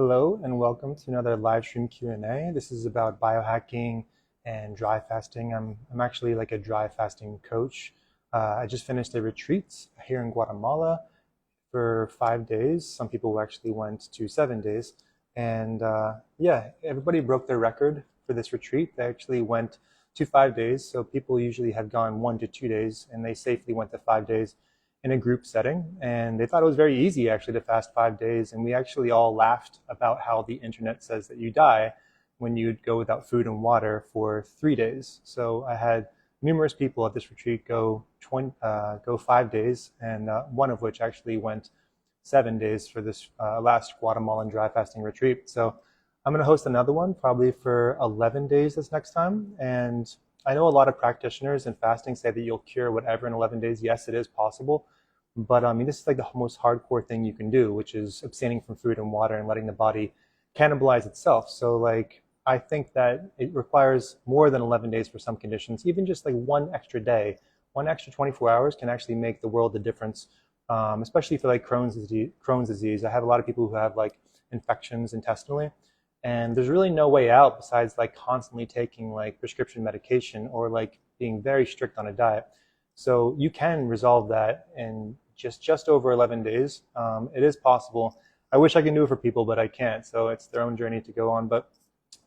Hello and welcome to another live stream Q&A. This is about biohacking and dry fasting. I'm actually like a dry fasting coach. I just finished a retreat here in Guatemala for 5 days. Some people actually went to 7 days. And yeah, everybody broke their record for this retreat. They actually went to 5 days. So people usually have gone 1 to 2 days, and they safely went to 5 days in a group setting, and they thought it was very easy actually to fast 5 days. And we actually all laughed about how the internet says that you die when you'd go without food and water for 3 days. So I had numerous people at this retreat go 5 days, and one of which actually went 7 days for this last Guatemalan dry fasting retreat. So I'm going to host another one probably for 11 days this next time. And I know a lot of practitioners in fasting say that you'll cure whatever in 11 days. Yes, it is possible. But I mean, this is like the most hardcore thing you can do, which is abstaining from food and water and letting the body cannibalize itself. So like, I think that it requires more than 11 days for some conditions. Even just like one extra day, one extra 24 hours can actually make the world a difference, especially for like Crohn's disease. I have a lot of people who have like infections intestinally, and there's really no way out besides like constantly taking like prescription medication or like being very strict on a diet. So you can resolve that in just over 11 days. It is possible. I wish I could do it for people, but I can't. So it's their own journey to go on. But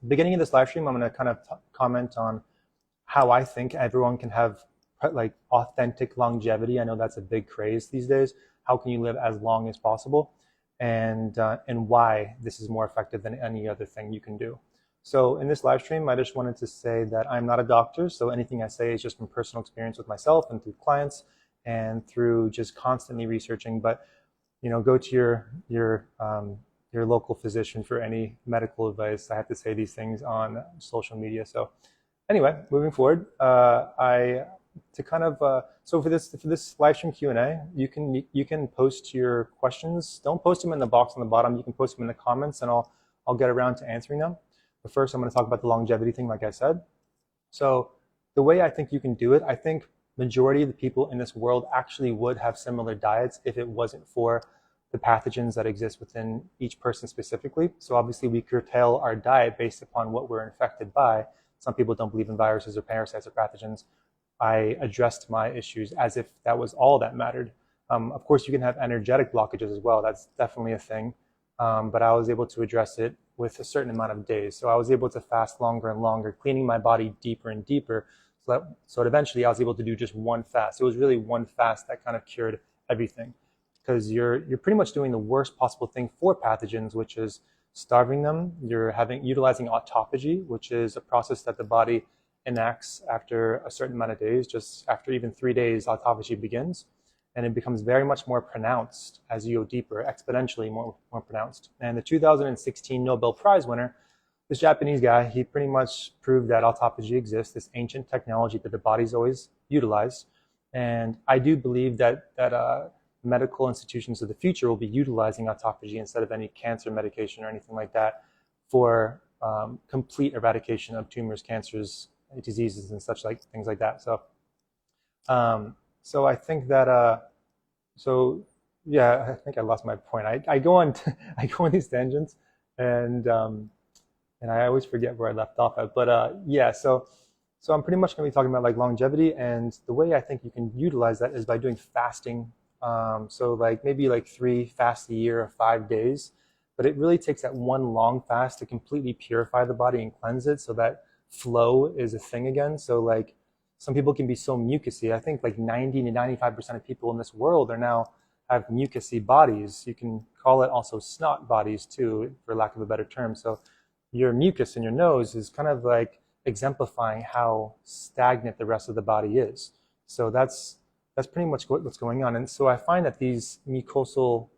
beginning of this live stream, I'm going to kind of comment on how I think everyone can have like authentic longevity. I know that's a big craze these days. How can you live as long as possible? And why this is more effective than any other thing you can do. So in this live stream, I just wanted to say that I'm not a doctor, so anything I say is just from personal experience with myself and through clients and through just constantly researching. But you know, go to your local physician for any medical advice. I have to say these things on social media. So anyway, moving forward, so for this live stream Q&A, you can post your questions. Don't post them in the box on the bottom. You can post them in the comments, and I'll get around to answering them. But first, I'm going to talk about the longevity thing, like I said. So the way I think you can do it, I think majority of the people in this world actually would have similar diets if it wasn't for the pathogens that exist within each person specifically. So obviously we curtail our diet based upon what we're infected by. Some people don't believe in viruses or parasites or pathogens. I addressed my issues as if that was all that mattered. Of course, you can have energetic blockages as well. That's definitely a thing. But I was able to address it with a certain amount of days. So I was able to fast longer and longer, cleaning my body deeper and deeper. So that eventually I was able to do just one fast. It was really one fast that kind of cured everything, because you're pretty much doing the worst possible thing for pathogens, which is starving them. You're utilizing autophagy, which is a process that the body enacts after a certain amount of days. Just after even 3 days, autophagy begins. And it becomes very much more pronounced as you go deeper, exponentially more pronounced. And the 2016 Nobel Prize winner, this Japanese guy, he pretty much proved that autophagy exists, this ancient technology that the body's always utilized. And I do believe that medical institutions of the future will be utilizing autophagy instead of any cancer medication or anything like that for complete eradication of tumors, cancers, diseases, and such like things like that. So I think that yeah, I think I lost my point. I go on these tangents, and I always forget where I left off at. But yeah, so I'm pretty much going to be talking about like longevity, and the way I think you can utilize that is by doing fasting. So like maybe like 3 fasts a year of 5 days, but it really takes that one long fast to completely purify the body and cleanse it, so that flow is a thing again. So like, some people can be so mucousy. I think like 90 to 95% of people in this world have mucousy bodies. You can call it also snot bodies too, for lack of a better term. So your mucus in your nose is kind of like exemplifying how stagnant the rest of the body is. So that's pretty much what's going on. And so I find that these mucosal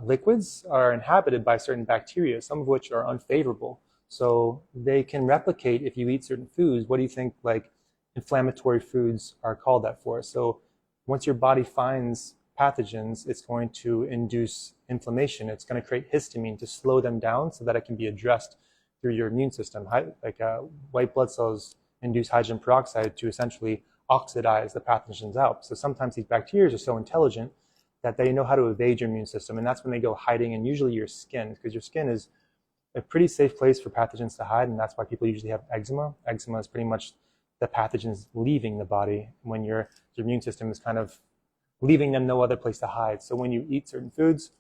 liquids are inhabited by certain bacteria, some of which are unfavorable. So they can replicate if you eat certain foods. What do you think like inflammatory foods are called that for? So once your body finds pathogens, it's going to induce inflammation. It's going to create histamine to slow them down so that it can be addressed through your immune system. White blood cells induce hydrogen peroxide to essentially oxidize the pathogens out. So sometimes these bacteria are so intelligent that they know how to evade your immune system, and that's when they go hiding in usually your skin, because your skin is a pretty safe place for pathogens to hide, and that's why people usually have eczema. Eczema is pretty much the pathogens leaving the body when your immune system is kind of leaving them no other place to hide. So when you eat certain foods,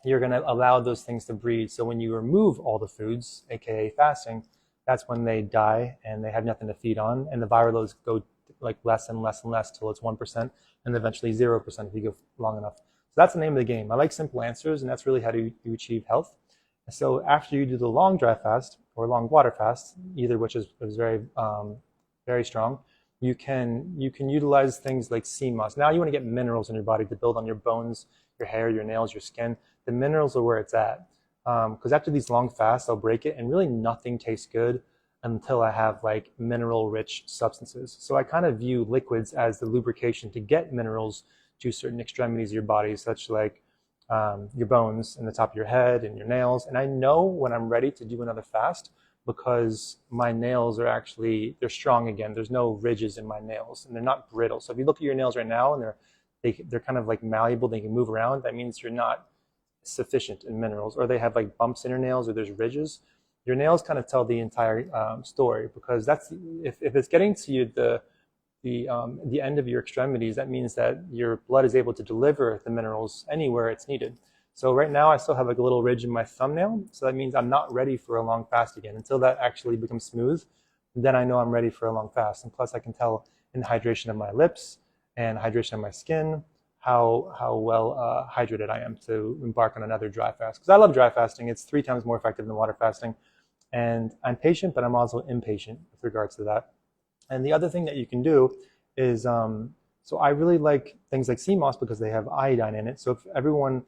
you're going to allow those things to breed. So when you remove all the foods, aka fasting, that's when they die and they have nothing to feed on, and the viral loads go like less and less and less till it's 1% and eventually 0% if you go long enough. So that's the name of the game. I like simple answers, and that's really how you achieve health. So after you do the long dry fast or long water fast, either which is very very strong, you can utilize things like sea moss. Now you want to get minerals in your body to build on your bones, your hair, your nails, your skin. The minerals are where it's at. Because after these long fasts, I'll break it and really nothing tastes good until I have like mineral rich substances. So I kind of view liquids as the lubrication to get minerals to certain extremities of your body, such like your bones and the top of your head and your nails. And I know when I'm ready to do another fast because my nails are actually, they're strong again. There's no ridges in my nails and they're not brittle. So if you look at your nails right now and they're kind of like malleable, they can move around, that means you're not sufficient in minerals, or they have like bumps in your nails or there's ridges. Your nails kind of tell the entire story, because that's if it's getting to you the end of your extremities, that means that your blood is able to deliver the minerals anywhere it's needed. So right now I still have like a little ridge in my thumbnail, so that means I'm not ready for a long fast again. Until that actually becomes smooth, then I know I'm ready for a long fast. And plus I can tell in the hydration of my lips and hydration of my skin how well hydrated I am to embark on another dry fast. Because I love dry fasting. It's 3 times more effective than water fasting. And I'm patient, but I'm also impatient with regards to that. And the other thing that you can do is, so I really like things like sea moss because they have iodine in it. So if everyone,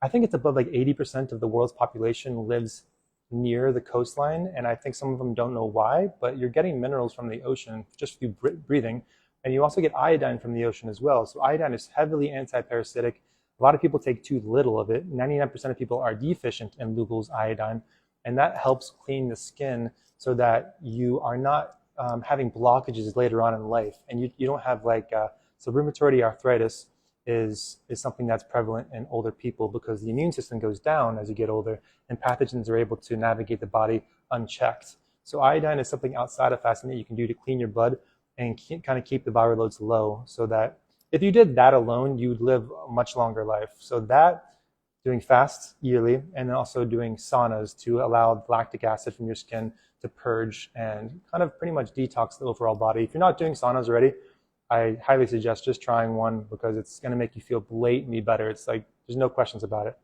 I think it's above like 80% of the world's population lives near the coastline. And I think some of them don't know why, but you're getting minerals from the ocean just through breathing. And you also get iodine from the ocean as well. So iodine is heavily anti-parasitic. A lot of people take too little of it. 99% of people are deficient in Lugol's iodine. And that helps clean the skin so that you are not having blockages later on in life. And you don't have like, so rheumatoid arthritis is something that's prevalent in older people because the immune system goes down as you get older and pathogens are able to navigate the body unchecked. So iodine is something outside of fasting that you can do to clean your blood and kind of keep the viral loads low, so that if you did that alone, you'd live a much longer life. So that, doing fasts yearly, and then also doing saunas to allow lactic acid from your skin to purge and kind of pretty much detox the overall body. If you're not doing saunas already, I highly suggest just trying one because it's going to make you feel blatantly better. It's like, there's no questions about it.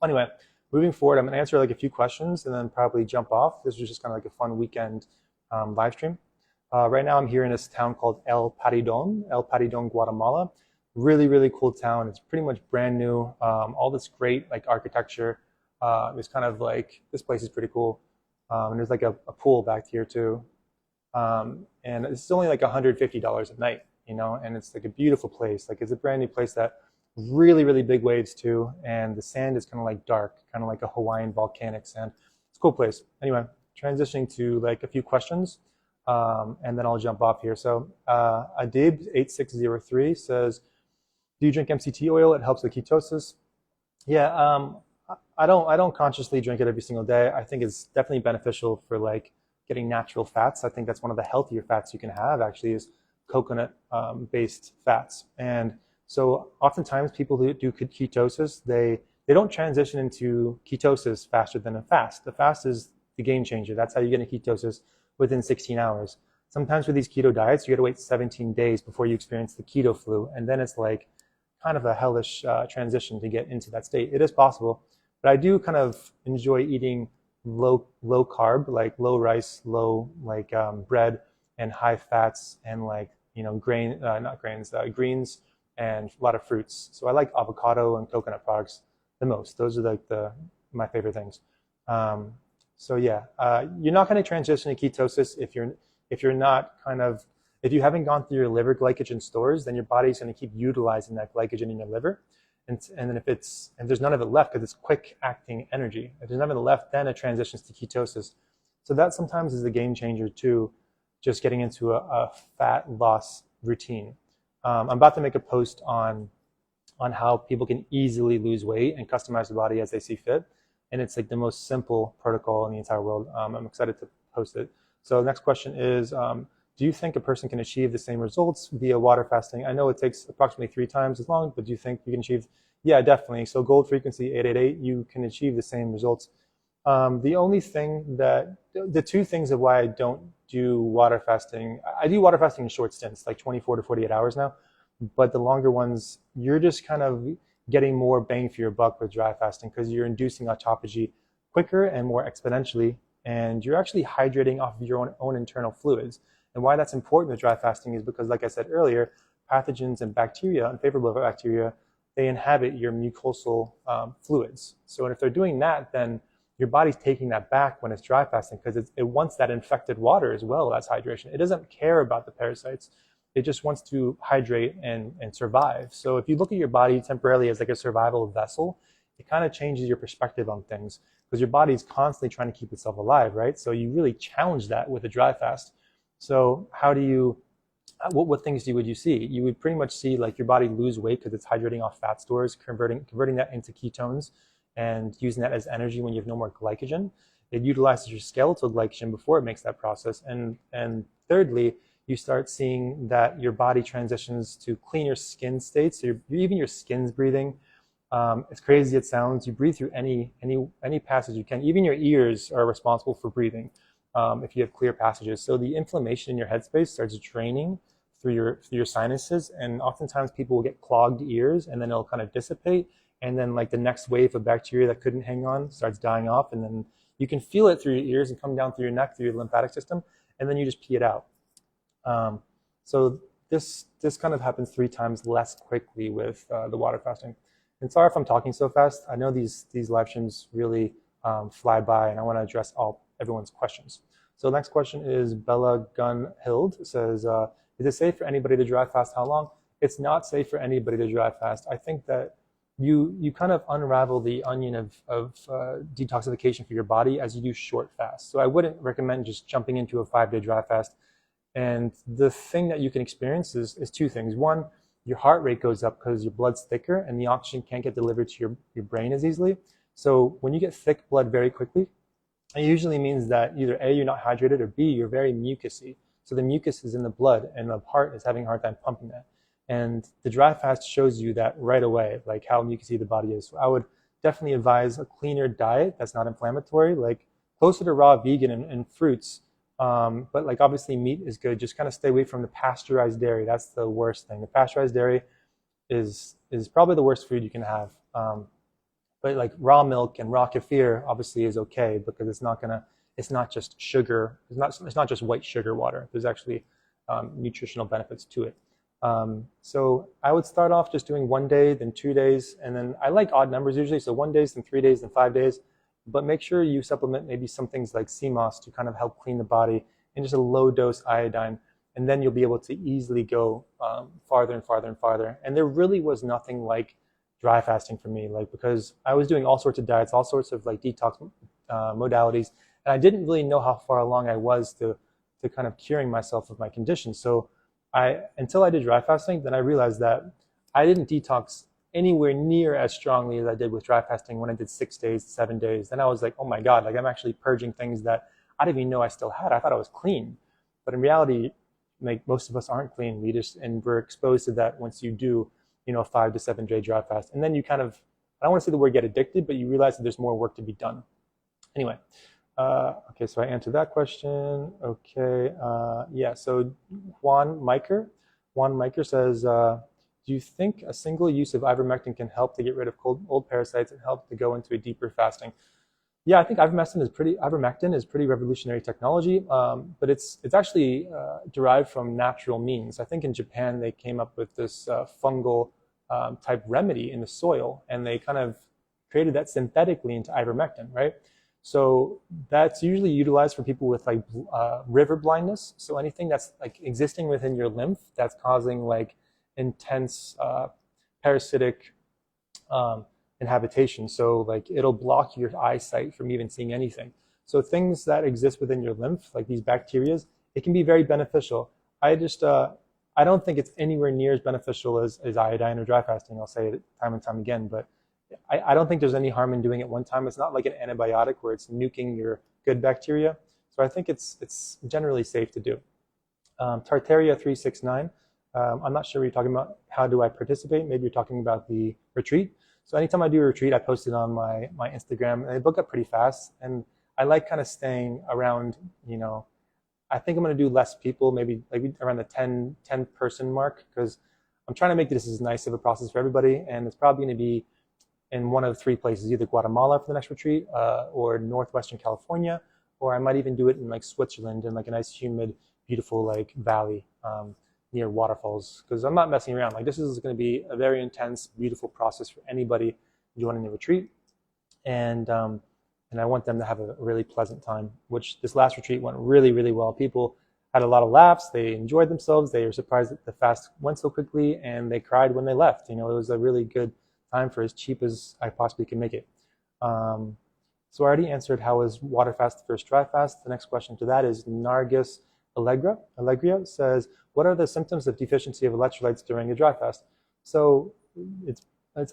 Anyway, moving forward, I'm going to answer like a few questions and then probably jump off. This was just kind of like a fun weekend live stream. Right now I'm here in this town called El Paredon, Guatemala. Really, really cool town. It's pretty much brand new. All this great like architecture. It's kind of like, this place is pretty cool. And there's like a pool back here too. And it's only like $150 a night, you know, and it's like a beautiful place. Like it's a brand new place that really, really big waves too. And the sand is kind of like dark, kind of like a Hawaiian volcanic sand. It's a cool place. Anyway, transitioning to like a few questions. And then I'll jump off here. So Adib8603 says, do you drink MCT oil? It helps with ketosis. Yeah, I don't consciously drink it every single day. I think it's definitely beneficial for like getting natural fats. I think that's one of the healthier fats you can have actually is coconut based fats. And so oftentimes people who do ketosis, they don't transition into ketosis faster than a fast. The fast is the game changer. That's how you get into ketosis within 16 hours. Sometimes with these keto diets, you got to wait 17 days before you experience the keto flu. And then it's like kind of a hellish transition to get into that state. It is possible, but I do kind of enjoy eating low carb, like low rice, low like bread, and high fats, and like, you know, greens and a lot of fruits. So I like avocado and coconut products the most. Those are like my favorite things. So yeah, you're not going to transition to ketosis if you haven't gone through your liver glycogen stores, then your body's going to keep utilizing that glycogen in your liver. And then if there's none of it left, because it's quick acting energy, if there's none of it left, then it transitions to ketosis. So that sometimes is a game changer too, just getting into a fat loss routine. I'm about to make a post on on how people can easily lose weight and customize the body as they see fit. And it's like the most simple protocol in the entire world. I'm excited to post it. So the next question is, do you think a person can achieve the same results via water fasting? I know it takes approximately 3 times as long, but do you think you can achieve? Yeah, definitely. So gold frequency 888, you can achieve the same results. The only thing that, the 2 things of why I don't do water fasting, I do water fasting in short stints, like 24 to 48 hours now, but the longer ones, you're just kind of getting more bang for your buck with dry fasting because you're inducing autophagy quicker and more exponentially, and you're actually hydrating off of your own internal fluids. And why that's important with dry fasting is because, like I said earlier, pathogens and bacteria, unfavorable bacteria, they inhabit your mucosal fluids. So if they're doing that, then your body's taking that back when it's dry fasting because it wants that infected water as well as hydration. It doesn't care about the parasites. It just wants to hydrate and survive. So if you look at your body temporarily as like a survival vessel, it kind of changes your perspective on things because your body's constantly trying to keep itself alive, right? So you really challenge that with a dry fast. So how do you, what things would you see? You would pretty much see like your body lose weight because it's hydrating off fat stores, converting that into ketones, and using that as energy when you have no more glycogen. It utilizes your skeletal glycogen before it makes that process. And thirdly, you start seeing that your body transitions to cleaner skin states. So even your skin's breathing. As crazy as it sounds, you breathe through any passage you can. Even your ears are responsible for breathing if you have clear passages. So the inflammation in your headspace starts draining through your sinuses, and oftentimes people will get clogged ears, and then it'll kind of dissipate. And then like the next wave of bacteria that couldn't hang on starts dying off, and then you can feel it through your ears and come down through your neck, through your lymphatic system, and then you just pee it out. So this kind of happens 3 times less quickly with the water fasting. And sorry if I'm talking so fast. I know these live streams really fly by, and I want to address everyone's questions. So the next question is Bella Gunhild. It says, is it safe for anybody to dry fast? How long? It's not safe for anybody to dry fast. I think that you kind of unravel the onion of detoxification for your body as you do short fasts. So I wouldn't recommend just jumping into a 5-day dry fast. And the thing that you can experience is 2 things. One, your heart rate goes up because your blood's thicker and the oxygen can't get delivered to your brain as easily. So when you get thick blood very quickly, it usually means that either A, you're not hydrated, or B, you're very mucousy. So the mucus is in the blood and the heart is having a hard time pumping that. And the dry fast shows you that right away, like how mucousy the body is. So I would definitely advise a cleaner diet that's not inflammatory, like closer to raw vegan and fruits. But like obviously meat is good. Just kind of stay away from the pasteurized dairy. That's the worst thing. The pasteurized dairy is probably the worst food you can have. But like raw milk and raw kefir obviously is okay because it's not just sugar. It's not just white sugar water. There's actually nutritional benefits to it. So I would start off just doing 1 day, then 2 days, and then I like odd numbers usually. So 1 day, then 3 days, then 5 days. But make sure you supplement maybe some things like sea moss to kind of help clean the body, and just a low dose iodine. And then you'll be able to easily go farther and farther and farther. And there really was nothing like dry fasting for me, like because I was doing all sorts of diets, all sorts of like detox modalities, and I didn't really know how far along I was to kind of curing myself of my condition. So until I did dry fasting, then I realized that I didn't detox anywhere near as strongly as I did with dry fasting when I did 6 days, 7 days. Then I was like, oh my God, like I'm actually purging things that I didn't even know I still had. I thought I was clean. But in reality, like most of us aren't clean. And we're exposed to that once you do, 5 to 7 day dry fast. And then you kind of, I don't want to say the word get addicted, but you realize that there's more work to be done. Anyway, okay, so I answered that question. Okay, yeah, so Juan Miker says, do you think a single use of ivermectin can help to get rid of old parasites and help to go into a deeper fasting? Yeah, I think ivermectin is pretty revolutionary technology, but it's actually derived from natural means. I think in Japan they came up with this fungal type remedy in the soil, and they kind of created that synthetically into ivermectin, right? So that's usually utilized for people with like river blindness. So anything that's like existing within your lymph that's causing like intense parasitic inhabitation. So like it'll block your eyesight from even seeing anything. So things that exist within your lymph, like these bacteria, it can be very beneficial. I I don't think it's anywhere near as beneficial as iodine or dry fasting. I'll say it time and time again, but I don't think there's any harm in doing it one time. It's not like an antibiotic where it's nuking your good bacteria. So I think it's generally safe to do. Tartaria 369. I'm not sure what you're talking about. How do I participate? Maybe you're talking about the retreat. So anytime I do a retreat, I post it on my Instagram, and they book up pretty fast. And I like kind of staying around, I think I'm going to do less people, maybe around the 10 person mark, because I'm trying to make this as nice of a process for everybody. And it's probably going to be in one of three places, either Guatemala for the next retreat, or Northwestern California, or I might even do it in like Switzerland in like a nice, humid, beautiful like valley near waterfalls, because I'm not messing around. Like, this is going to be a very intense, beautiful process for anybody joining the retreat, and I want them to have a really pleasant time, which this last retreat went really, really well. People had a lot of laughs. They enjoyed themselves. They were surprised that the fast went so quickly, and they cried when they left. It was a really good time for as cheap as I possibly can make it. So I already answered how is water fast versus dry fast. The next question to that is Nargis Allegria says, what are the symptoms of deficiency of electrolytes during a dry fast? So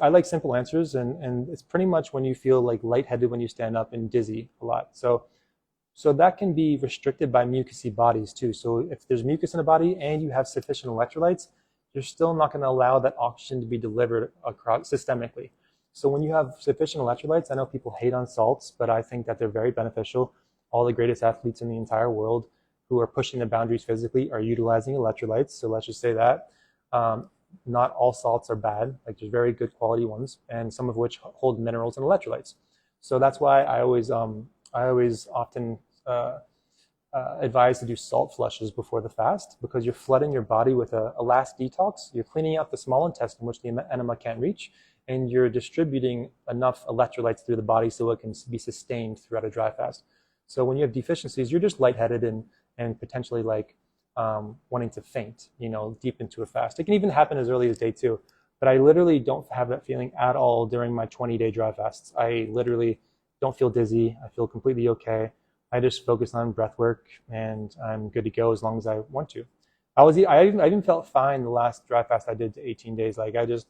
I like simple answers, and it's pretty much when you feel like lightheaded when you stand up and dizzy a lot. So that can be restricted by mucousy bodies too. So if there's mucus in the body and you have sufficient electrolytes, you're still not going to allow that oxygen to be delivered across systemically. So when you have sufficient electrolytes, I know people hate on salts, but I think that they're very beneficial. All the greatest athletes in the entire world who are pushing the boundaries physically are utilizing electrolytes. So let's just say that. Not all salts are bad. Like, there's very good quality ones, and some of which hold minerals and electrolytes. So that's why I always often advise to do salt flushes before the fast, because you're flooding your body with a last detox. You're cleaning out the small intestine, which the enema can't reach, and you're distributing enough electrolytes through the body so it can be sustained throughout a dry fast. So when you have deficiencies, you're just lightheaded and potentially like wanting to faint, deep into a fast. It can even happen as early as day 2, but I literally don't have that feeling at all during my 20-day dry fasts. I literally don't feel dizzy. I feel completely okay. I just focus on breath work, and I'm good to go as long as I want to. I even felt fine the last dry fast I did to 18 days. Like, I just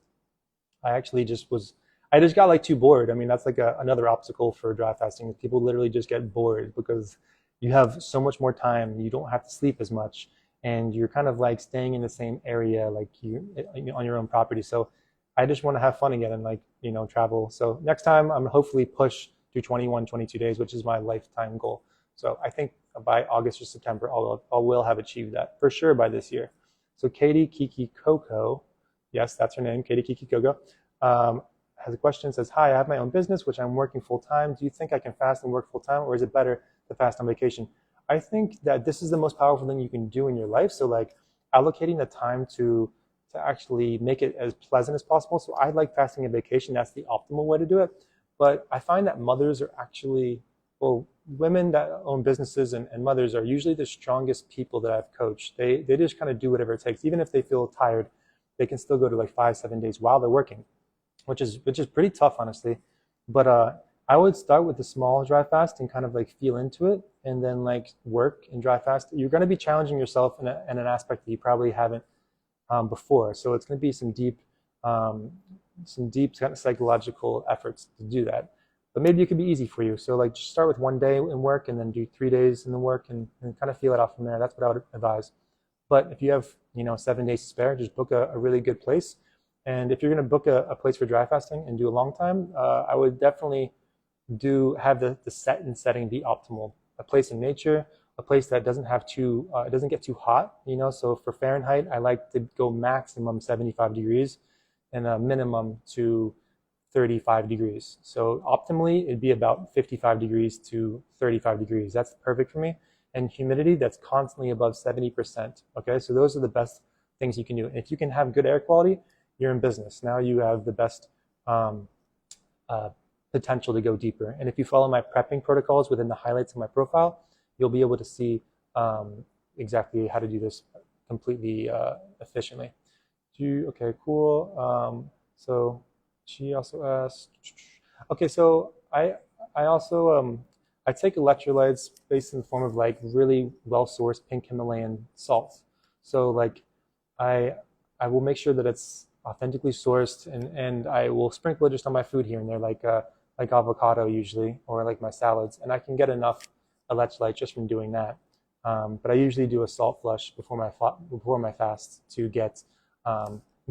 got like too bored. I mean, that's like another obstacle for dry fasting. People literally just get bored because you have so much more time. You don't have to sleep as much, and you're kind of like staying in the same area, like you on your own property. So I just want to have fun again and travel. So next time I'm hopefully push to 21, 22 days, which is my lifetime goal. So I think by August or September, I will have achieved that for sure by this year. So Katie Kiki Coco, yes, that's her name, Katie Kiki Coco, has a question. Says, hi, I have my own business, which I'm working full time. Do you think I can fast and work full time, or is it better to fast on vacation? I think that this is the most powerful thing you can do in your life. So like allocating the time to actually make it as pleasant as possible. So I like fasting and vacation. That's the optimal way to do it. But I find that mothers are actually, well, women that own businesses and mothers are usually the strongest people that I've coached. They just kind of do whatever it takes. Even if they feel tired, they can still go to like 5-7 days while they're working, which is pretty tough, honestly. But I would start with the small dry fast and kind of like feel into it, and then like work and dry fast. You're going to be challenging yourself in an aspect that you probably haven't before. So it's going to be some deep kind of psychological efforts to do that. But maybe it could be easy for you. So like just start with 1 day in work and then do 3 days in the work and kind of feel it out from there. That's what I would advise. But if you have 7 days to spare, just book a really good place. And if you're going to book a place for dry fasting and do a long time, I would definitely have the set and setting be optimal. A place in nature, a place that doesn't have it doesn't get too hot. So for Fahrenheit, I like to go maximum 75 degrees and a minimum to 35 degrees. So optimally, it'd be about 55 degrees to 35 degrees. That's perfect for me. And humidity that's constantly above 70%. Okay, so those are the best things you can do. And if you can have good air quality, you're in business. Now you have the best potential to go deeper. And if you follow my prepping protocols within the highlights of my profile, you'll be able to see exactly how to do this completely efficiently. Okay, cool. So she also asked, okay, so I also I take electrolytes based in the form of like really well-sourced pink Himalayan salts. So like I I will make sure that it's authentically sourced, and I will sprinkle it just on my food here and there, like avocado usually, or like my salads, and I can get enough electrolytes just from doing that. But I usually do a salt flush before my fast to get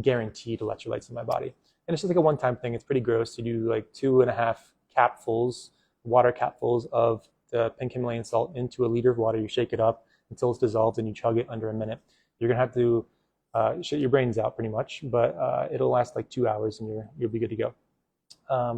guaranteed electrolytes in my body. And it's just like a one-time thing. It's pretty gross. You do like 2.5 capfuls, water capfuls of the pink Himalayan salt into a liter of water. You shake it up until it's dissolved, and you chug it under a minute. You're gonna have to shit your brains out pretty much, but it'll last like 2 hours, and you'll be good to go.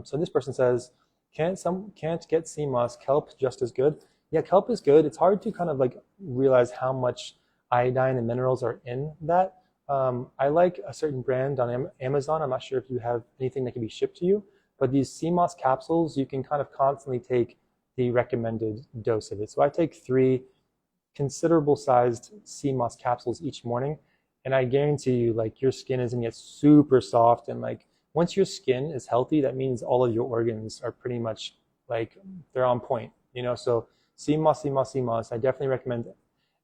So this person says, can't get sea moss, kelp just as good? Yeah, kelp is good. It's hard to kind of like realize how much iodine and minerals are in that. I like a certain brand on Amazon. I'm not sure if you have anything that can be shipped to you, but these sea moss capsules, you can kind of constantly take the recommended dose of it. So I take 3 considerable sized sea moss capsules each morning, and I guarantee you, like, your skin is gonna get super soft, and like once your skin is healthy, that means all of your organs are pretty much like they're on point, you know. So sea moss, sea moss, sea moss. I definitely recommend it.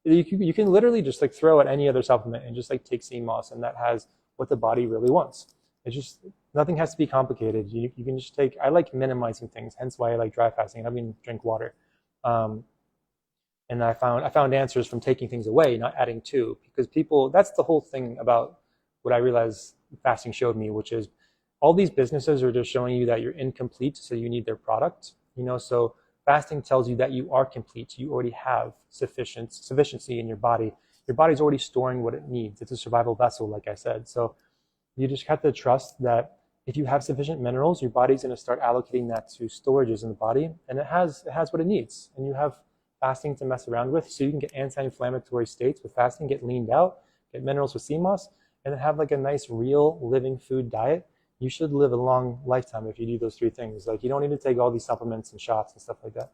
You can literally just like throw at any other supplement and just like take sea moss, and that has what the body really wants. It's just, nothing has to be complicated. You can just take. I like minimizing things, hence why I like dry fasting. I mean, drink water. And I found answers from taking things away, not adding to, because people, that's the whole thing about what I realized fasting showed me, which is all these businesses are just showing you that you're incomplete, so you need their product, you know. So fasting tells you that you are complete. You already have sufficiency in your body. Your body's already storing what it needs. It's a survival vessel, like I said. So you just have to trust that if you have sufficient minerals, your body's going to start allocating that to storages in the body, and it has what it needs. And you have fasting to mess around with, so you can get anti-inflammatory states with fasting, get leaned out, get minerals with sea moss, and then have like a nice, real, living food diet. You should live a long lifetime if you do those 3 things. Like, you don't need to take all these supplements and shots and stuff like that.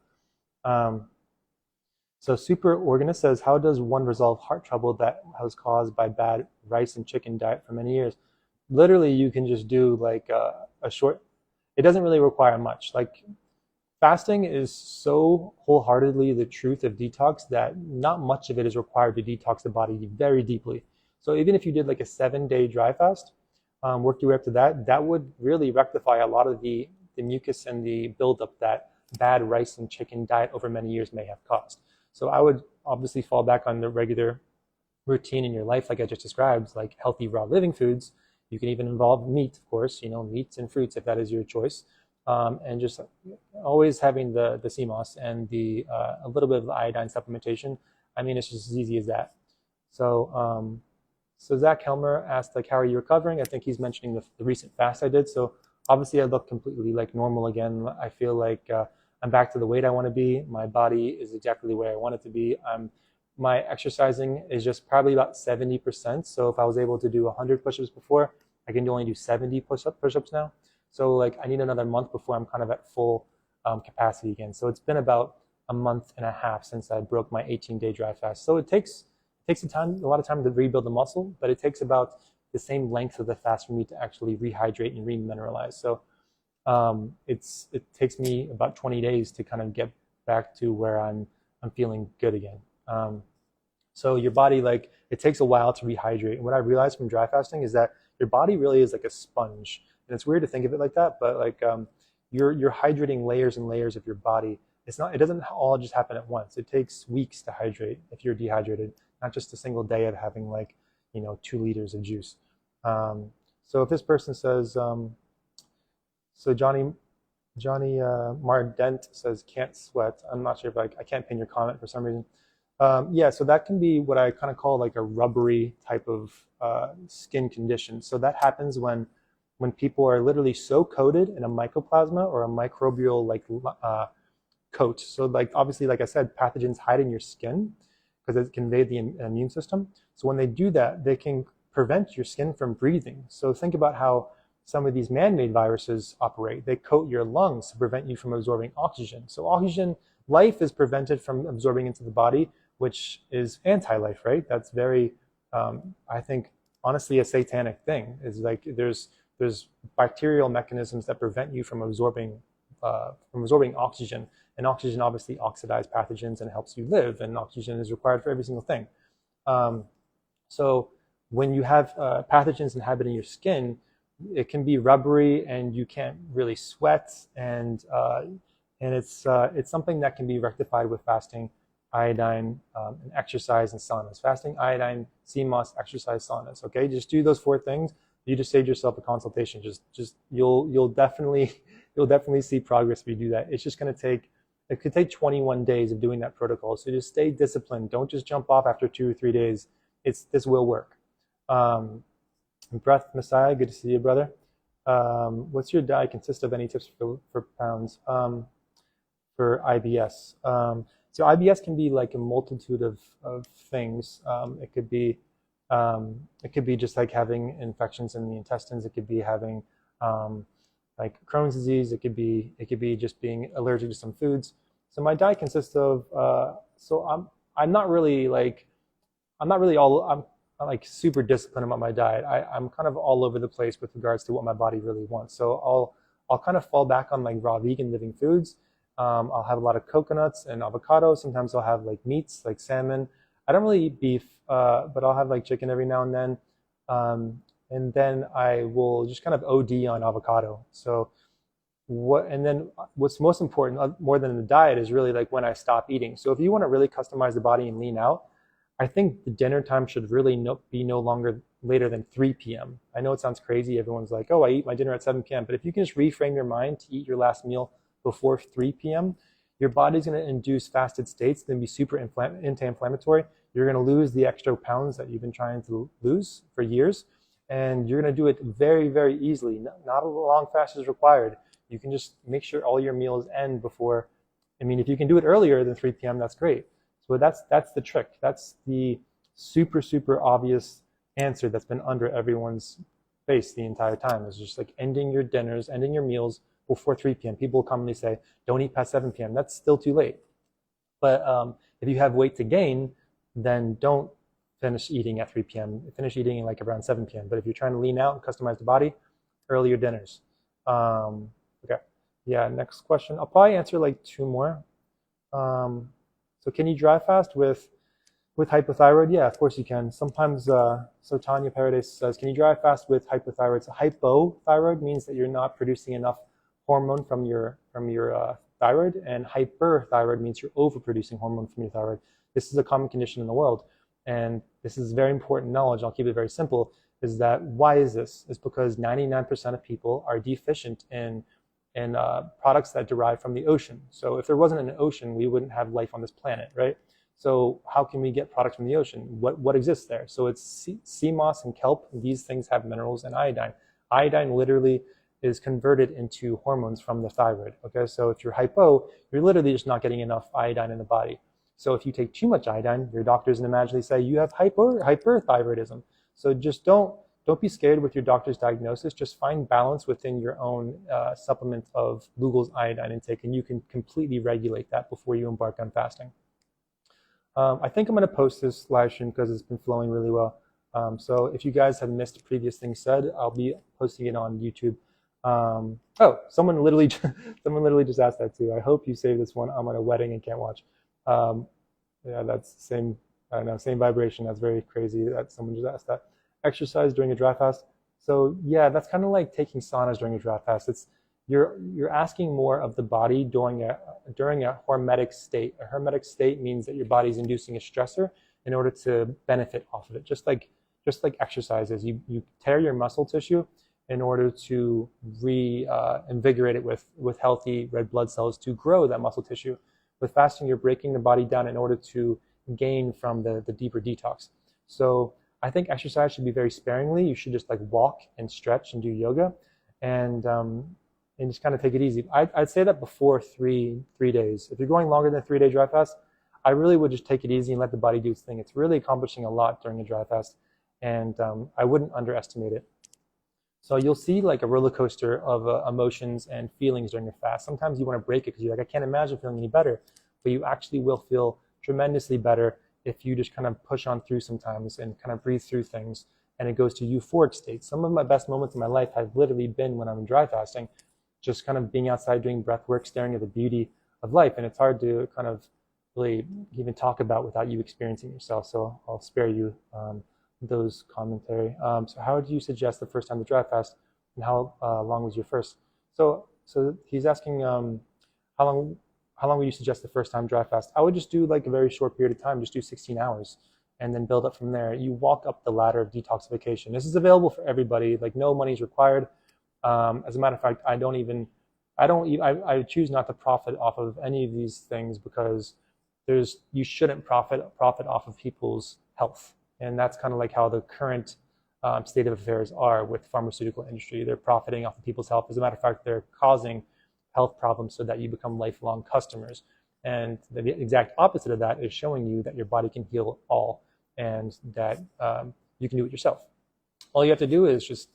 So Super Organist says, how does one resolve heart trouble that was caused by bad rice and chicken diet for many years? Literally, you can just do like a short, it doesn't really require much. Like, fasting is so wholeheartedly the truth of detox that not much of it is required to detox the body very deeply. So even if you did like a 7-day dry fast, worked your way up to that, that would really rectify a lot of the mucus and the buildup that bad rice and chicken diet over many years may have caused. So I would obviously fall back on the regular routine in your life, like I just described, like healthy raw living foods. You can even involve meat, of course, you know, meats and fruits if that is your choice. And just always having the sea moss and the a little bit of the iodine supplementation. I mean, it's just as easy as that. So so Zach Helmer asked, like, how are you recovering? I think he's mentioning the recent fast I did. So obviously I look completely like normal again. I feel like I'm back to the weight I want to be. My body is exactly the way I want it to be. My exercising is just probably about 70%. So if I was able to do 100 push-ups before, I can only do 70 push-ups now. So like, I need another month before I'm kind of at full capacity again. So it's been about a month and a half since I broke my 18-day dry fast. So it takes a lot of time to rebuild the muscle, but it takes about the same length of the fast for me to actually rehydrate and remineralize. So it takes me about 20 days to kind of get back to where I'm feeling good again. So your body, like, it takes a while to rehydrate. And what I realized from dry fasting is that your body really is like a sponge. And it's weird to think of it like that, but like you're hydrating layers and layers of your body. It doesn't all just happen at once. It takes weeks to hydrate if you're dehydrated, not just a single day of having, like, you know, 2 liters of juice. So if this person says, so Johnny Mardent says, can't sweat. I'm not sure if I can't pin your comment for some reason. Yeah, so that can be what I kind of call like a rubbery type of skin condition. So that happens when people are literally so coated in a mycoplasma or a microbial like coat. So like, obviously, like I said, pathogens hide in your skin because it can invade the immune system. So when they do that, they can prevent your skin from breathing. So think about how some of these man-made viruses operate. They coat your lungs to prevent you from absorbing oxygen. So oxygen, life is prevented from absorbing into the body, which is anti-life, right? That's very, I think, honestly, a satanic thing. Is like there's bacterial mechanisms that prevent you from absorbing oxygen, and oxygen obviously oxidizes pathogens and helps you live, and oxygen is required for every single thing. So when you have pathogens inhabiting your skin, it can be rubbery and you can't really sweat, and it's something that can be rectified with fasting, iodine, and exercise and saunas. Fasting, iodine, sea moss, exercise, saunas. Okay, just do those 4 things. You just saved yourself a consultation. Just you'll definitely see progress if you do that. It's just going to take, it could take 21 days of doing that protocol. So just stay disciplined. Don't just jump off after 2 or 3 days. This will work. Breath Messiah, good to see you, brother. What's your diet consist of? Any tips for pounds? For IBS. So IBS can be like a multitude of things. It could be just like having infections in the intestines. It could be having like Crohn's disease. It could be just being allergic to some foods. So my diet consists of I'm not really I'm like super disciplined about my diet. I'm kind of all over the place with regards to what my body really wants. So I'll kind of fall back on like raw vegan living foods. I'll have a lot of coconuts and avocado. Sometimes I'll have like meats, like salmon. I don't really eat beef, but I'll have like chicken every now and then. And then I will just kind of OD on avocado. So what's most important, more than the diet, is really like when I stop eating. So if you want to really customize the body and lean out, I think the dinner time should really be no longer later than 3 p.m. I know it sounds crazy. Everyone's like, oh, I eat my dinner at 7 p.m. But if you can just reframe your mind to eat your last meal before 3 p.m., your body's going to induce fasted states, then be super anti-inflammatory. You're going to lose the extra pounds that you've been trying to lose for years. And you're going to do it very, very easily. Not a long fast is required. You can just make sure all your meals end before. I mean, if you can do it earlier than 3 p.m., that's great. So that's the trick. That's the super, super obvious answer that's been under everyone's face the entire time. Is just like ending your dinners, ending your meals before 3 p.m. People commonly say, don't eat past 7 p.m. That's still too late. But if you have weight to gain, then don't finish eating at 3 p.m. Finish eating like around 7 p.m. But if you're trying to lean out and customize the body, earlier dinners. Okay. Yeah, next question. I'll probably answer like 2 more. So can you dry fast with hypothyroid? Yeah, of course you can. Sometimes, so Tanya Paradise says, can you dry fast with hypothyroid? So hypothyroid means that you're not producing enough hormone from your thyroid, and hyperthyroid means you're overproducing hormone from your thyroid. This is a common condition in the world, and this is very important knowledge. I'll keep it very simple. Is that why is this? It's because 99% of people are deficient in products that derive from the ocean. So if there wasn't an ocean, we wouldn't have life on this planet, right? So how can we get products from the ocean? What exists there? So it's sea moss and kelp. These things have minerals and iodine. Iodine literally is converted into hormones from the thyroid. Okay, so if you're hypo, you're literally just not getting enough iodine in the body. So if you take too much iodine, your doctor's going to magically say you have hyperthyroidism. So just don't be scared with your doctor's diagnosis. Just find balance within your own supplement of Google's iodine intake, and you can completely regulate that before you embark on fasting. I think I'm going to post this live stream because it's been flowing really well. So if you guys have missed previous things said, I'll be posting it on YouTube. Oh, someone literally just asked that too. I hope you save this one. I'm at a wedding and can't watch. Yeah, that's the same. I don't know, same vibration. That's very crazy that someone just asked that. Exercise during a dry fast. So yeah, that's kind of like taking saunas during a dry fast. It's you're asking more of the body during a hormetic state. A hormetic state means that your body's inducing a stressor in order to benefit off of it. Just like exercises, you tear your muscle tissue in order to reinvigorate it with healthy red blood cells to grow that muscle tissue. With fasting, you're breaking the body down in order to gain from the deeper detox. So I think exercise should be very sparingly. You should just like walk and stretch and do yoga, and just kind of take it easy. I'd say that before three days. If you're going longer than 3-day dry fast, I really would just take it easy and let the body do its thing. It's really accomplishing a lot during a dry fast, and I wouldn't underestimate it. So you'll see like a roller coaster of emotions and feelings during your fast. Sometimes you want to break it because you're like, I can't imagine feeling any better, but you actually will feel tremendously better if you just kind of push on through sometimes and kind of breathe through things, and it goes to euphoric states. Some of my best moments in my life have literally been when I'm in dry fasting, just kind of being outside doing breath work, staring at the beauty of life. And it's hard to kind of really even talk about without you experiencing yourself. So I'll spare you those commentary. So how do you suggest the first time to dry fast, and how long was your first? So he's asking how long how long would you suggest the first time dry fast? I would just do like a very short period of time, just do 16 hours and then build up from there. You walk up the ladder of detoxification. This is available for everybody. Like no money is required. As a matter of fact, I choose not to profit off of any of these things because you shouldn't profit off of people's health. And that's kind of like how the current state of affairs are with pharmaceutical industry. They're profiting off of people's health. As a matter of fact, they're causing health problems so that you become lifelong customers. And the exact opposite of that is showing you that your body can heal all and that you can do it yourself. All you have to do is just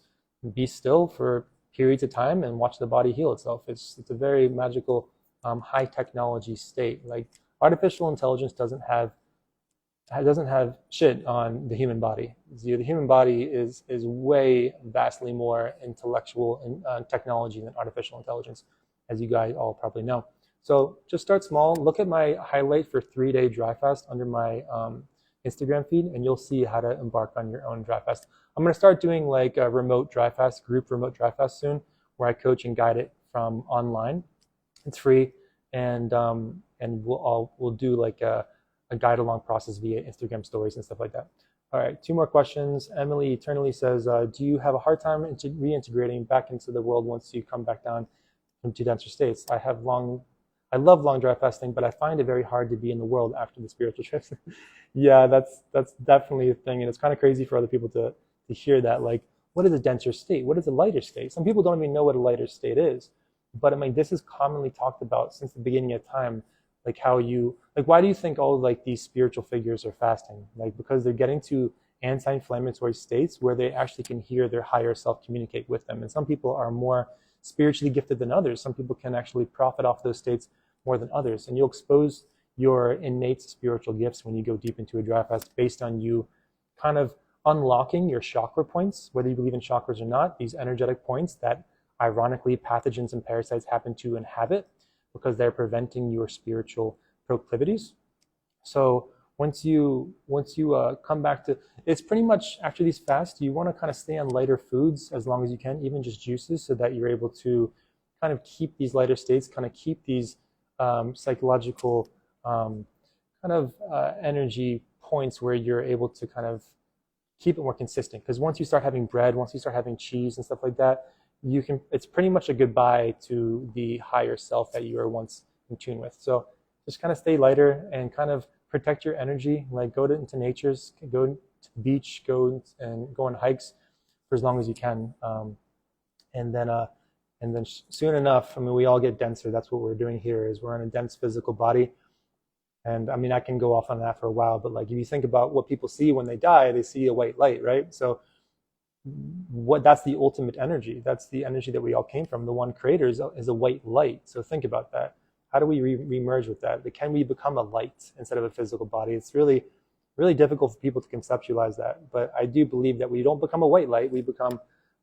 be still for periods of time and watch the body heal itself. It's a very magical, high technology state. Like artificial intelligence doesn't have shit on the human body. The human body is way vastly more intellectual and technology than artificial intelligence, as you guys all probably know. So just start small. Look at my highlight for 3-day dry fast under my Instagram feed, and you'll see how to embark on your own dry fast. I'm going to start doing like a remote dry fast, group remote dry fast soon, where I coach and guide it from online. It's free, and we'll do like a guide along process via Instagram stories and stuff like that. All right, 2 more questions. Emily Eternally says, do you have a hard time reintegrating back into the world once you come back down into denser states? I love long dry fasting, but I find it very hard to be in the world after the spiritual trips. Yeah, that's definitely a thing, and it's kind of crazy for other people to hear that. Like, what is a denser state? What is a lighter state? Some people don't even know what a lighter state is, but I mean, this is commonly talked about since the beginning of time. Like why do you think all like these spiritual figures are fasting? Like because they're getting to anti-inflammatory states where they actually can hear their higher self communicate with them. And some people are more spiritually gifted than others. Some people can actually profit off those states more than others. And you'll expose your innate spiritual gifts when you go deep into a dry fast based on you kind of unlocking your chakra points, whether you believe in chakras or not, these energetic points that ironically pathogens and parasites happen to inhabit because they're preventing your spiritual proclivities. So once you come back to, it's pretty much after these fasts, you want to kind of stay on lighter foods as long as you can, even just juices, so that you're able to kind of keep these lighter states, kind of keep these psychological energy points where you're able to kind of keep it more consistent. Because once you start having bread, once you start having cheese and stuff like that, it's pretty much a goodbye to the higher self that you were once in tune with. So just kind of stay lighter and kind of protect your energy. Like go into natures, go to the beach, go on hikes for as long as you can. And then soon enough, I mean, we all get denser. That's what we're doing here is we're in a dense physical body. And I mean, I can go off on that for a while, but like if you think about what people see when they die, they see a white light, right? So that's the ultimate energy. That's the energy that we all came from. The one creator is a white light. So think about that. How do we re-merge with that? Can we become a light instead of a physical body? It's really, really difficult for people to conceptualize that. But I do believe that we don't become a white light. We become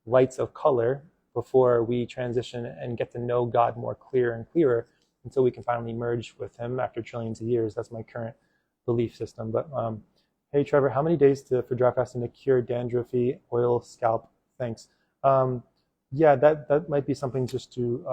lights of color before we transition and get to know God more clearer and clearer until we can finally merge with him after trillions of years. That's my current belief system. But hey, Trevor, how many days for dry fasting to cure dandruffy oil scalp? Thanks. Yeah, that might be something just to,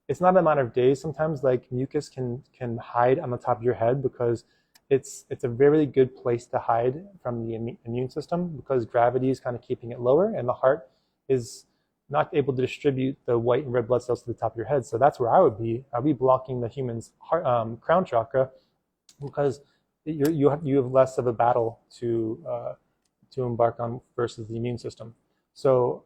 it's not a matter of days. Sometimes like mucus can hide on the top of your head because it's a very good place to hide from the immune system because gravity is kind of keeping it lower and the heart is not able to distribute the white and red blood cells to the top of your head. So that's where I would be. I'd be blocking the human's heart, crown chakra because you have less of a battle to embark on versus the immune system. So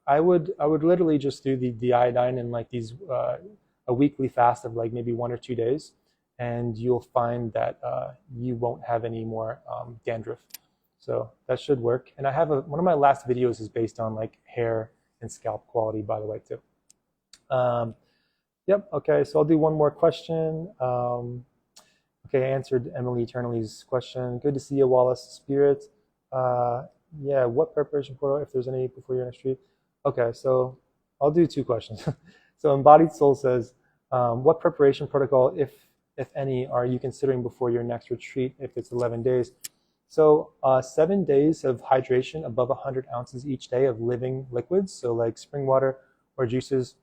I would literally just do the iodine in like these a weekly fast of like maybe 1 or 2 days, and you'll find that you won't have any more dandruff. So that should work. And I have one of my last videos is based on like hair and scalp quality, by the way, too. Yep. Okay. So I'll do one more question. Okay, I answered Emily Eternity's question. Good to see you, Wallace Spirit. Yeah, what preparation protocol, if there's any, before your next retreat? Okay, so I'll do 2 questions. So Embodied Soul says, what preparation protocol, if any, are you considering before your next retreat, if it's 11 days? So 7 days of hydration above 100 ounces each day of living liquids, so like spring water or juices,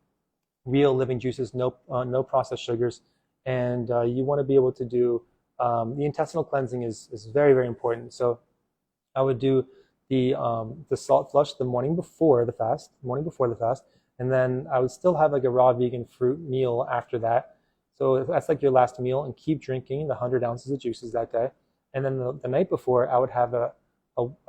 real living juices, no processed sugars, and you want to be able to do the intestinal cleansing is very, very important. So I would do the salt flush the morning before the fast, and then I would still have like a raw vegan fruit meal after that. So that's like your last meal, and keep drinking the 100 ounces of juices that day. And then the night before, I would have a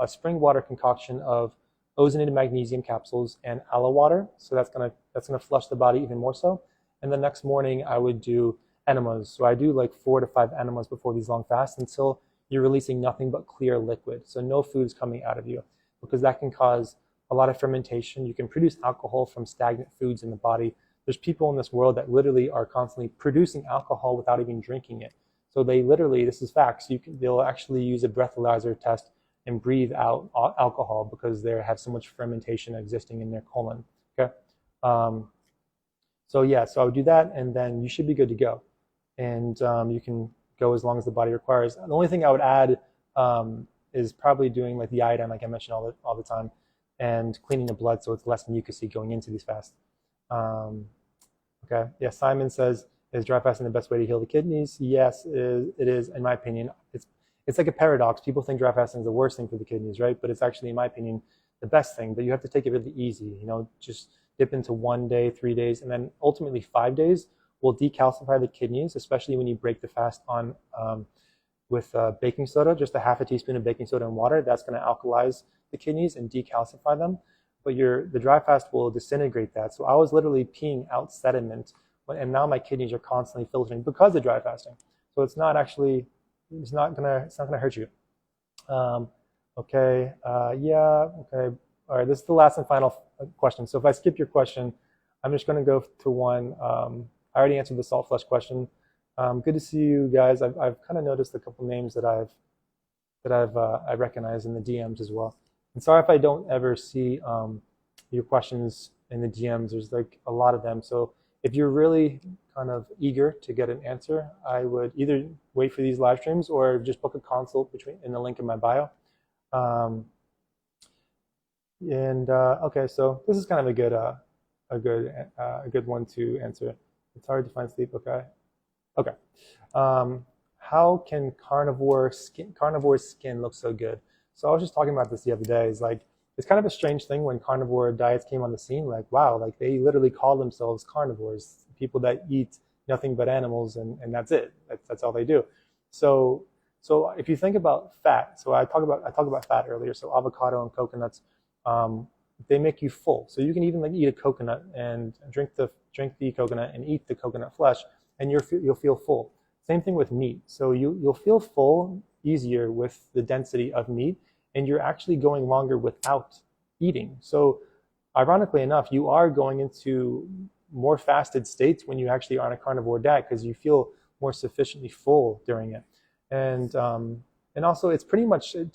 spring water concoction of ozonated magnesium capsules and aloe water. So that's gonna flush the body even more so. And the next morning, I would do enemas. So I do like 4 to 5 enemas before these long fasts until you're releasing nothing but clear liquid. So no food is coming out of you, because that can cause a lot of fermentation. You can produce alcohol from stagnant foods in the body. There's people in this world that literally are constantly producing alcohol without even drinking it. So they literally, this is facts, they'll actually use a breathalyzer test and breathe out alcohol because they have so much fermentation existing in their colon. Okay. So yeah, so I would do that, and then you should be good to go. And you can go as long as the body requires. The only thing I would add is probably doing like the iodine, like I mentioned all the time, and cleaning the blood so it's less mucousy going into these fasts. Okay, yeah, Simon says, is dry fasting the best way to heal the kidneys? Yes, it is, in my opinion. It's like a paradox. People think dry fasting is the worst thing for the kidneys, right? But it's actually, in my opinion, the best thing. But you have to take it really easy. Just dip into 1 day, 3 days, and then ultimately 5 days will decalcify the kidneys, especially when you break the fast on with baking soda, just a half a teaspoon of baking soda and water. That's going to alkalize the kidneys and decalcify them. But the dry fast will disintegrate that. So I was literally peeing out sediment, and now my kidneys are constantly filtering because of dry fasting. So it's not gonna hurt you. Okay, yeah, okay. All right, this is the last and final question. So if I skip your question, I'm just gonna go to one. I already answered the salt flush question. Good to see you guys. I've kind of noticed a couple names that I recognize in the DMs as well. And sorry if I don't ever see your questions in the DMs. There's like a lot of them. So if you're really kind of eager to get an answer, I would either wait for these live streams or just book a consult in the link in my bio. Okay, so this is kind of a good one to answer. It's hard to find sleep. Okay. How can carnivore skin look so good? So I was just talking about this the other day. It's kind of a strange thing when carnivore diets came on the scene. Like, wow, like they literally call themselves carnivores, people that eat nothing but animals, and that's it. That's all they do. So if you think about fat, so I talk about fat earlier. So avocado and coconuts, they make you full. So you can even like eat a coconut and drink the coconut and eat the coconut flesh, and you'll feel full. Same thing with meat. So you'll feel full easier with the density of meat, and you're actually going longer without eating. So ironically enough, you are going into more fasted states when you actually are on a carnivore diet because you feel more sufficiently full during it. And also it's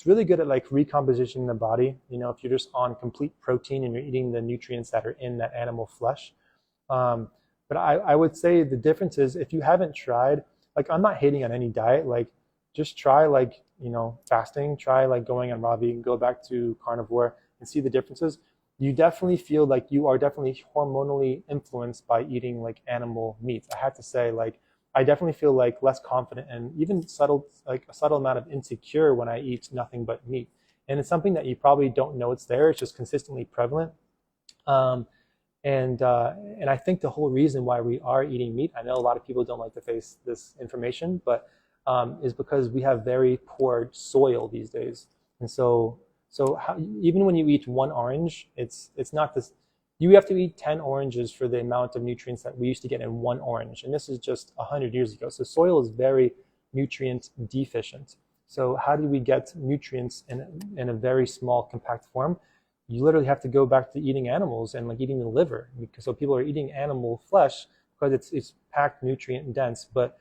really good at like recomposition in the body. If you're just on complete protein and you're eating the nutrients that are in that animal flesh. But I would say the difference is if you haven't tried, like I'm not hating on any diet, like just try like, fasting, try like going on raw vegan, go back to carnivore and see the differences. You definitely feel like you are definitely hormonally influenced by eating like animal meats. I have to say, like, I definitely feel like less confident and even a subtle amount of insecure when I eat nothing but meat. And it's something that you probably don't know it's there. It's just consistently prevalent. And I think the whole reason why we are eating meat, I know a lot of people don't like to face this information, but is because we have very poor soil these days. And so even when you eat one orange, it's not this. You have to eat 10 oranges for the amount of nutrients that we used to get in one orange. And this is just 100 years ago. So soil is very nutrient deficient. So how do we get nutrients in a very small, compact form? You literally have to go back to eating animals and like eating the liver. So people are eating animal flesh because it's packed nutrient dense. But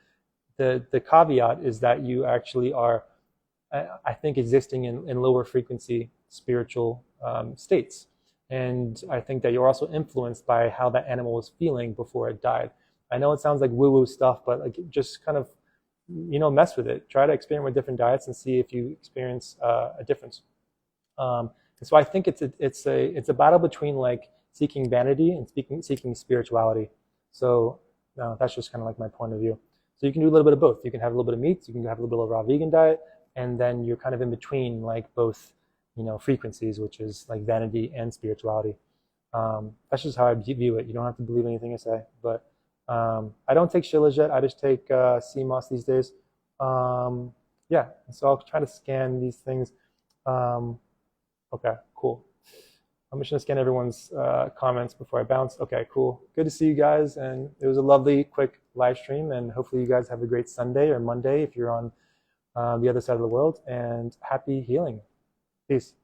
the caveat is that you actually are, I think, existing in lower frequency spiritual states. And I think that you're also influenced by how that animal was feeling before it died. I know it sounds like woo-woo stuff, but like just kind of mess with it. Try to experiment with different diets and see if you experience a difference. And so I think it's a battle between like seeking vanity and seeking spirituality. So that's just kind of like my point of view. So you can do a little bit of both. You can have a little bit of meats, you can have a little bit of raw vegan diet, and then you're kind of in between like both, frequencies, which is like vanity and spirituality. That's just how I view it. You don't have to believe anything I say, but I don't take Shilajit. I just take CMOS these days. Yeah, so I'll try to scan these things. Okay, cool. I'm just gonna scan everyone's comments before I bounce. Okay, cool. Good to see you guys, and it was a lovely, quick live stream, and hopefully you guys have a great Sunday or Monday if you're on the other side of the world, and happy healing. Peace.